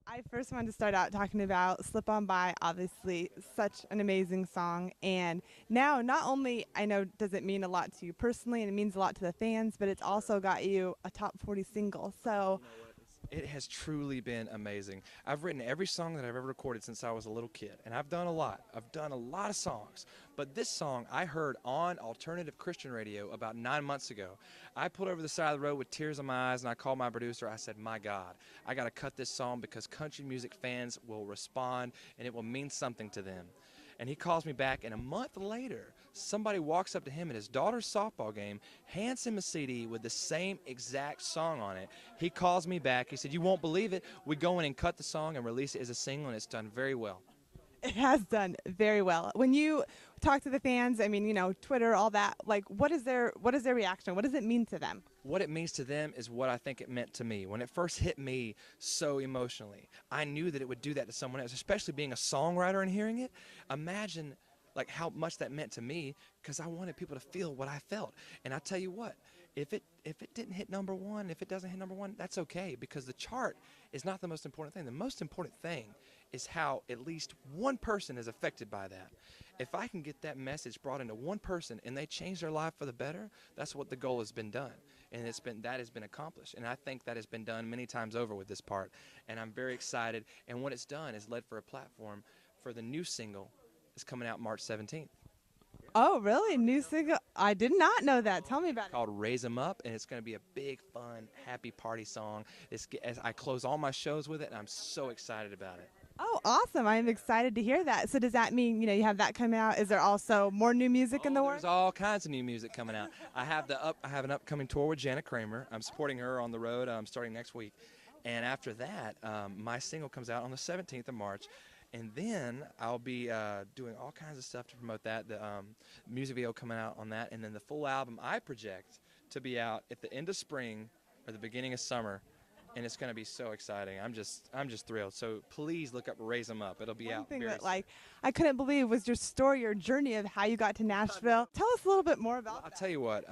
I first wanted to start out talking about Slip On By, obviously, such an amazing song. And now, not only I know does it mean a lot to you personally and it means a lot to the fans, but it's also got you a top 40 single. So, It has truly been amazing. I've written every song that I've ever recorded since I was a little kid, and I've done a lot. I've done a lot of songs. But this song I heard on alternative Christian radio about 9 months ago. I pulled over the side of the road with tears in my eyes, and I called my producer. I said, my God, I got to cut this song because country music fans will respond, and it will mean something to them. And he calls me back, and a month later, somebody walks up to him at his daughter's softball game, hands him a CD with the same exact song on it. He calls me back. He said, you won't believe it. We go in and cut the song and release it as a single, and it's done very well. it has done very well. When you talk to the fans, I mean, Twitter, all that, like what is their reaction? What does it mean to them? What it means to them is what I think it meant to me. When it first hit me so emotionally, I knew that it would do that to someone else, especially being a songwriter and hearing it. Imagine like how much that meant to me because I wanted people to feel what I felt. And I tell you what, if it didn't hit number one, if it doesn't hit number one, that's okay because the chart is not the most important thing. The most important thing is how at least one person is affected by that. If I can get that message brought into one person and they change their life for the better, that's what the goal has been done. And that has been accomplished. And I think that has been done many times over with this part. And I'm very excited. And what it's done is led for a platform for the new single that's coming out March 17th. Oh, really? New single? I did not know that. Tell me about it. Called Raise 'Em Up, and it's going to be a big, fun, happy party song. As I close all my shows with it, and I'm so excited about it. Oh, awesome. I'm excited to hear that. So does that mean, you have that coming out? Is there also more new music in the There's works? all kinds of new music coming out. I have an upcoming tour with Janet Kramer. I'm supporting her on the road starting next week. And after that, my single comes out on the 17th of March. And then I'll be doing all kinds of stuff to promote that. The music video coming out on that. And then the full album I project to be out at the end of spring or the beginning of summer. And it's going to be so exciting. I'm just thrilled. So please look up Raise 'Em Up. It'll be One out thing very that soon. I couldn't believe was your story, your journey of how you got to Nashville. Tell us a little bit more about I'll that. tell you what.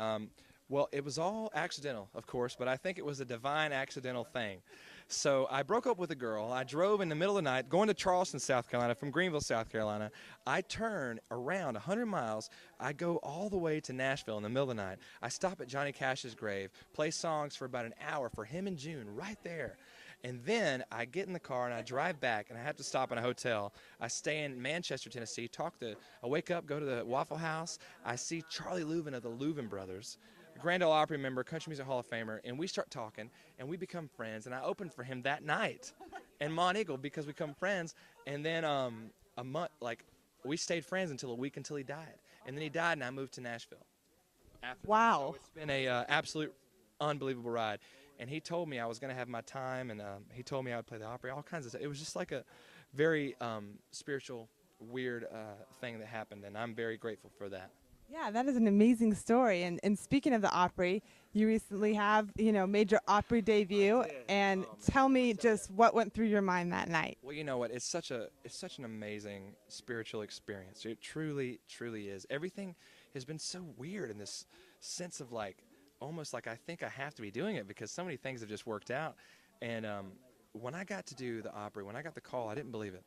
Well, it was all accidental, of course, but I think it was a divine accidental thing. So I broke up with a girl. I drove in the middle of the night, going to Charleston, South Carolina, from Greenville, South Carolina. I turn around 100 miles. I go all the way to Nashville in the middle of the night. I stop at Johnny Cash's grave, play songs for about an hour for him and June right there. And then I get in the car and I drive back, and I have to stop in a hotel. I stay in Manchester, Tennessee. I wake up, go to the Waffle House. I see Charlie Louvin of the Louvin Brothers, Grand Ole Opry member, Country Music Hall of Famer, and we start talking, and we become friends. And I opened for him that night in Mont Eagle because we become friends. And then a month, we stayed friends until a week until he died. And then he died, and I moved to Nashville. After that. Wow. So it's been a absolute unbelievable ride. And he told me I was going to have my time, and he told me I would play the Opry, all kinds of stuff. It was just like a very spiritual, weird thing that happened, and I'm very grateful for that. Yeah, that is an amazing story. And speaking of the Opry, you recently have, made your Opry debut. And tell me just what went through your mind that night. Well, you know what? It's such an amazing spiritual experience. It truly, truly is. Everything has been so weird in this sense of almost like I think I have to be doing it because so many things have just worked out. And when I got to do the Opry, when I got the call, I didn't believe it.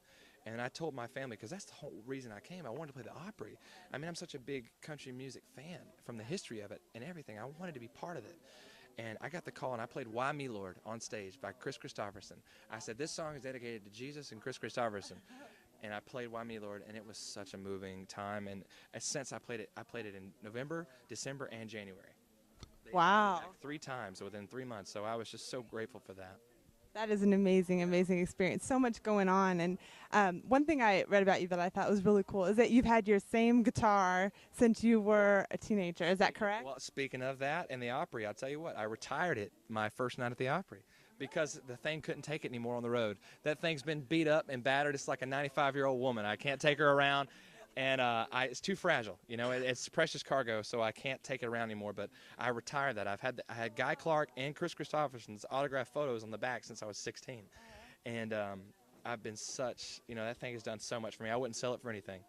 And I told my family, because that's the whole reason I came. I wanted to play the Opry. I mean, I'm such a big country music fan from the history of it and everything. I wanted to be part of it. And I got the call, and I played Why Me, Lord on stage by Chris Christopherson. I said, this song is dedicated to Jesus and Chris Christopherson. And I played Why Me, Lord, and it was such a moving time. And since I played it in November, December, and January. They Wow. back 3 times within 3 months, so I was just so grateful for that. That is an amazing, amazing experience. So much going on. And one thing I read about you that I thought was really cool is that you've had your same guitar since you were a teenager. Is that correct? Well, speaking of that and the Opry, I'll tell you what, I retired it my first night at the Opry because the thing couldn't take it anymore on the road. That thing's been beat up and battered. It's like a 95-year-old woman. I can't take her around. And it's too fragile, it's precious cargo, so I can't take it around anymore. But I retired that. I had Guy Clark and Chris Christopherson's autographed photos on the back since I was 16, and I've been that thing has done so much for me. I wouldn't sell it for anything.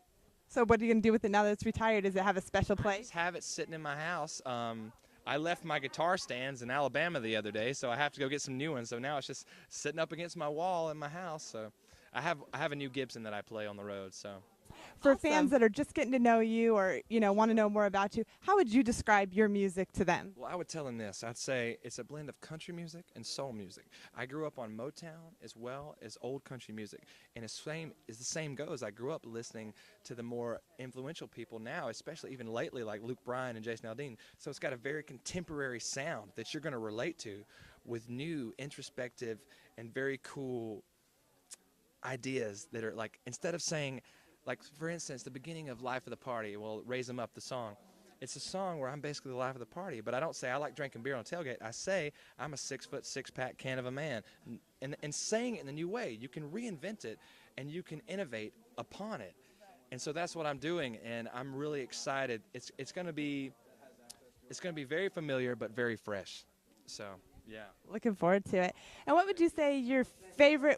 So what are you going to do with it now that it's retired? Does it have a special place? Just have it sitting in my house. I left my guitar stands in Alabama the other day, so I have to go get some new ones. So now it's just sitting up against my wall in my house. So I have a new Gibson that I play on the road. So For fans Awesome. that are just getting to know you or, want to know more about you, how would you describe your music to them? well, I would tell him this. I'd say it's a blend of country music and soul music. I grew up on Motown as well as old country music, and the same goes. I grew up listening to the more influential people now, especially even lately, like Luke Bryan and Jason Aldean. So it's got a very contemporary sound that you're going to relate to, with new, introspective, and very cool ideas that are like, instead of saying, like, for instance, the beginning of Life of the Party, well, Raise 'Em Up, the song. It's a song where I'm basically the life of the party, but I don't say I like drinking beer on tailgate. I say I'm a 6 foot 6 pack can of a man, and saying it in a new way. You can reinvent it, and you can innovate upon it, and so that's what I'm doing, and I'm really excited. It's going to be very familiar but very fresh. So yeah. Looking forward to it. And what would you say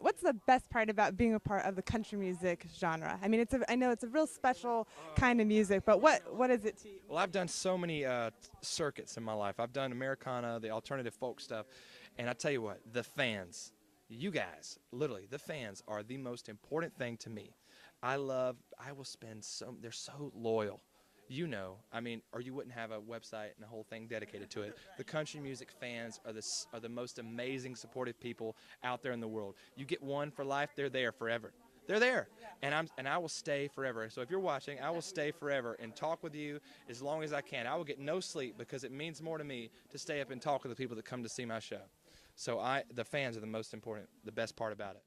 what's the best part about being a part of the country music genre? I mean, I know it's a real special kind of music, but what is it to you? Well, I've done so many circuits in my life. I've done Americana, the alternative folk stuff, and I tell you what, the fans, you guys, literally, the fans are the most important thing to me. I will spend they're so loyal. I mean, or you wouldn't have a website and a whole thing dedicated to it. The country music fans are the most amazing, supportive people out there in the world. You get one for life, they're there forever. They're there, and I will stay forever. So if you're watching, I will stay forever and talk with you as long as I can. I will get no sleep because it means more to me to stay up and talk with the people that come to see my show. So the fans are the most important, the best part about it.